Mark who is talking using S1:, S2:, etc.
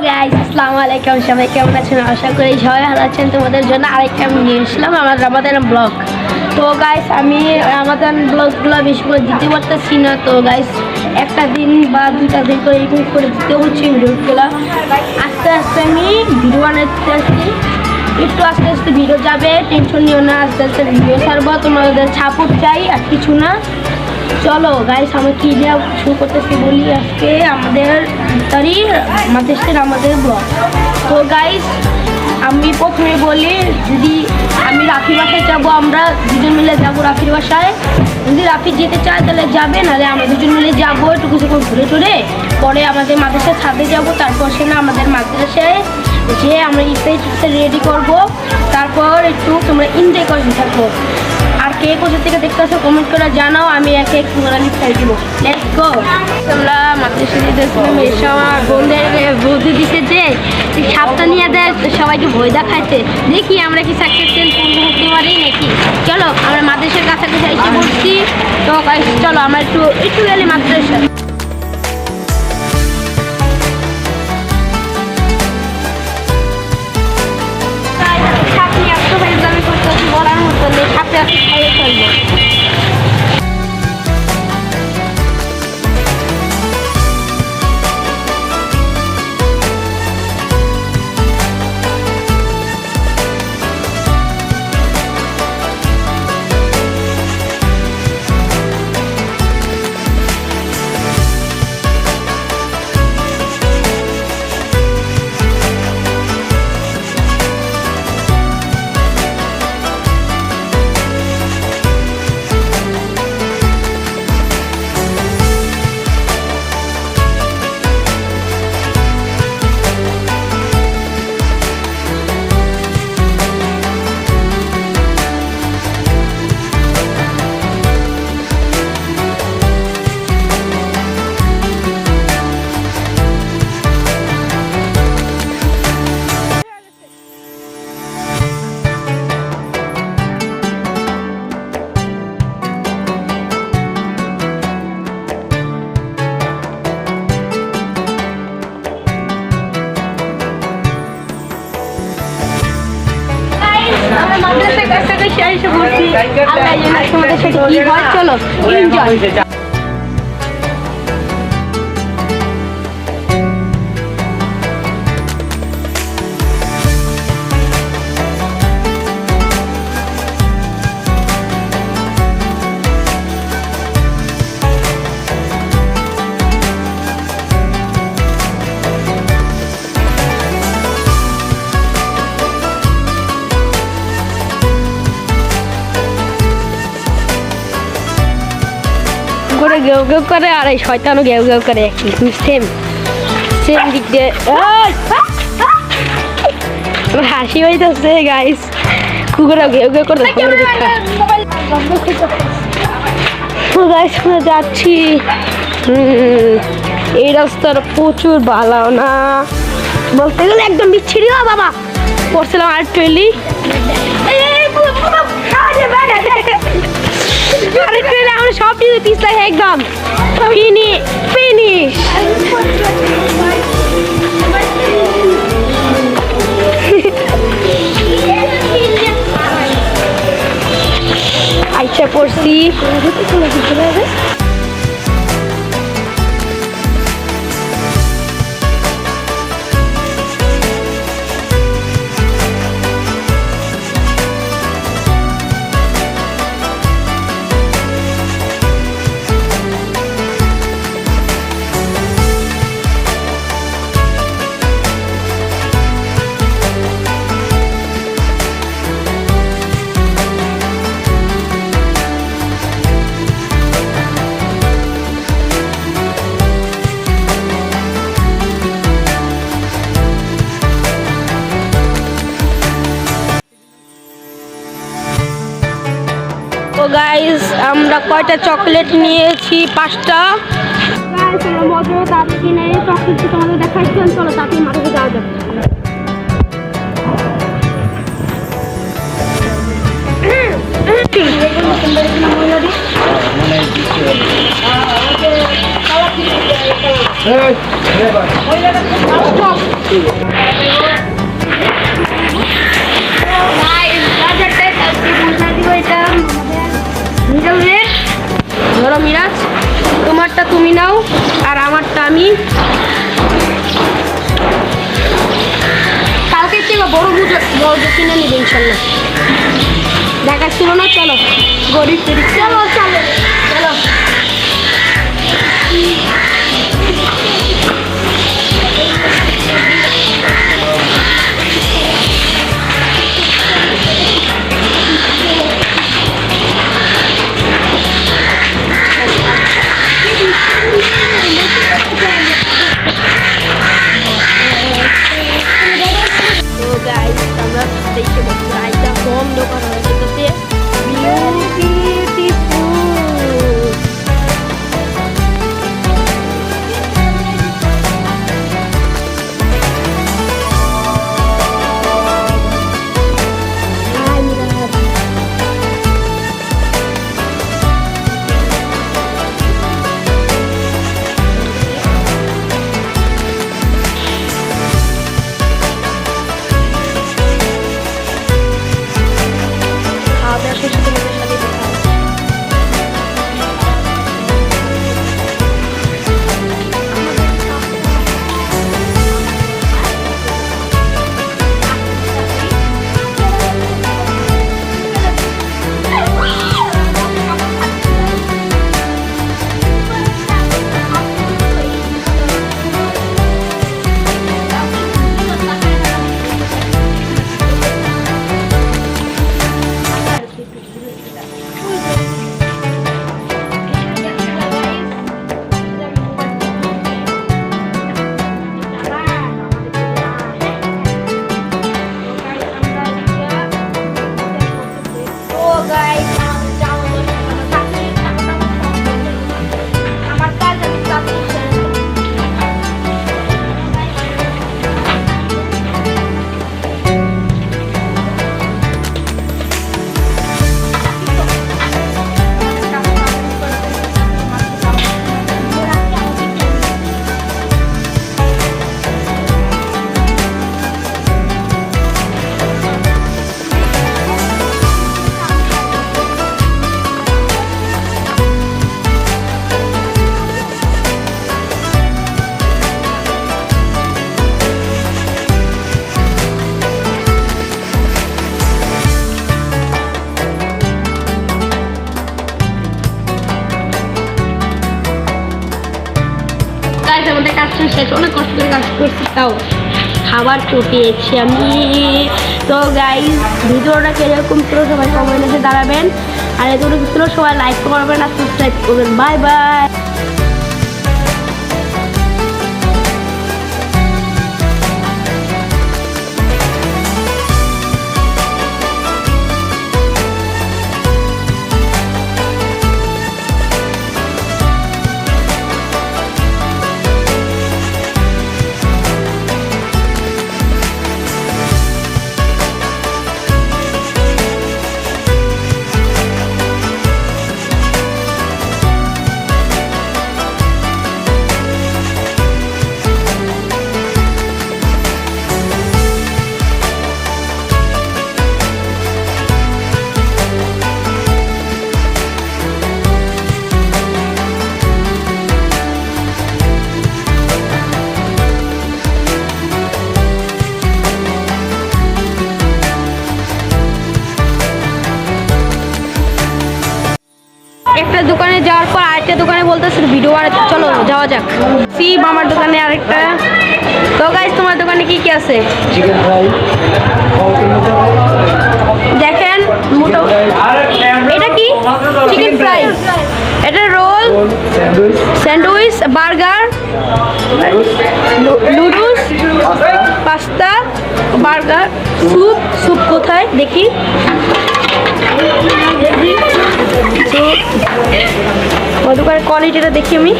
S1: Guys আসসালামু আলাইকুম, সবাই কেমন আছেন? আশা করি সবাই ভালো আছেন। তোমাদের জন্য আরেকটা আমি নিয়ে এসলাম আমার রামাদান ব্লগ। তো গাইস আমি রামাদান ব্লগগুলো বেশি করে দিতে পারতেছি না, তো গাইস একটা দিন বা দুটা দিন করে এরকম করে দিতে হচ্ছে ভিডিওগুলো। আস্তে আস্তে আমি ভিডিও বানাতে আসছি, একটু আস্তে আস্তে ভিডিও যাবে, টেনশন নিও না। আস্তে আস্তে ভিডিও ছাড়বো, তোমাদের সাপোর্ট চাই আর কিছু না। চলো গাইস আমরা কি দিয়ে শুরু করতেছি বলি। আজকে আমাদের মাদেশের আমাদের ব্লগ। তো গাইস আমি প্রথমে বলি, যদি আমি রাফির বাসায় যাবো, আমরা দুজন মিলে যাবো রাফির বাসায়। যদি রাফি যেতে চায় তাহলে যাবে, নাহলে আমরা দুজন মিলে যাবো একটু কিছু ঘুরে টুরে, পরে আমাদের মাদ্রাসার ছাদে যাবো। তারপর সে না আমাদের মাদ্রাসায় যে আমরা ইফতার রেডি করব, তারপর একটু তোমরা এনজয় করতে থাকো। আর কে কোথা থেকে দেখতেছো কমেন্ট করে জানাও, আমি এক এক তোমরা লিখে দিব। Let's go. তোমরা মাদ্রাসা দিতেছিলাম, এসব আমার বোনদের বুদ্ধি দিতে যে সাপটা নিয়ে দেয় সবাইকে ভয় দেখাইতে, দেখি আমরা কি সাকসেসফুল হতে পারি নাকি। চলো আমরা মাদ্রাসার কাছাকাছি এসে বলছি। তো চলো আমরা একটু গেলে মাদ্রাসা। বলার মতো নেই, সাপটা খাইয়ে ফেলবো। মাদ্রাসার কাছাকাছি এসে বলছি, আল্লাহ জানে তোমাদের সাথে কি হয়। চলো এনজয়। করে গেউ গেউ করে, আর এই শয়তানও গেউ গেউ করে, সেম দিক দিয়ে। হাসি হইতেছে গাইস, কুকুরও গেউ গেউ করে গাইস। আমরা যাচ্ছি, এই রাস্তার প্রচুর ভালো না, বলতে গেলে একদম বিচ্ছিরি। বাবা পড়ছিলাম আর ট্রেলি আমরা সব কিছু পিছলাই একদম ফিনিশ। আইসা পড়ছি। গাইস আমরা কয়টা চকলেট নিয়েছি? 5টা। মজা তাড়াতাড়ি কিনে চকলেট তোমাদের দেখাইছিলাম। চলো তাড়াতাড়ি মাঠে যাওয়া যাবে। বলবো কিনে নিবে ইনশাল্লাহ। দেখাচ্ছিল না, চলো গরিব গরিব, চলো চলো চলো। আমাদের কাজ শেষ, অনেক কষ্ট করে কাজ করছি, তাও খাবার পেয়েছি আমি। তো গাইস ভিডিওটা কিরকম ছিল সবাই কমেন্টে এসে দাঁড়াবেন, আর এতটুকু ছিল সবাই লাইক করবেন আর সাবস্ক্রাইব করবেন। Bye bye. একটা দোকানে যাওয়ার পর আরেকটা দোকানে বলতেছে ভিডিও, আর চলো যাওয়া যাক। সিম আমার দোকানে আরেকটা। তো গাইস তোমার দোকানে কি কি আছে?
S2: চিকেন ফ্রাই,
S1: দেখেন মোটো, এটা কি চিকেন ফ্রাই, এটা roll, sandwich, burger, noodles, pasta, burger, soup. Soup কোথায় দেখি? দোকানের কোয়ালিটিটা দেখি আমি।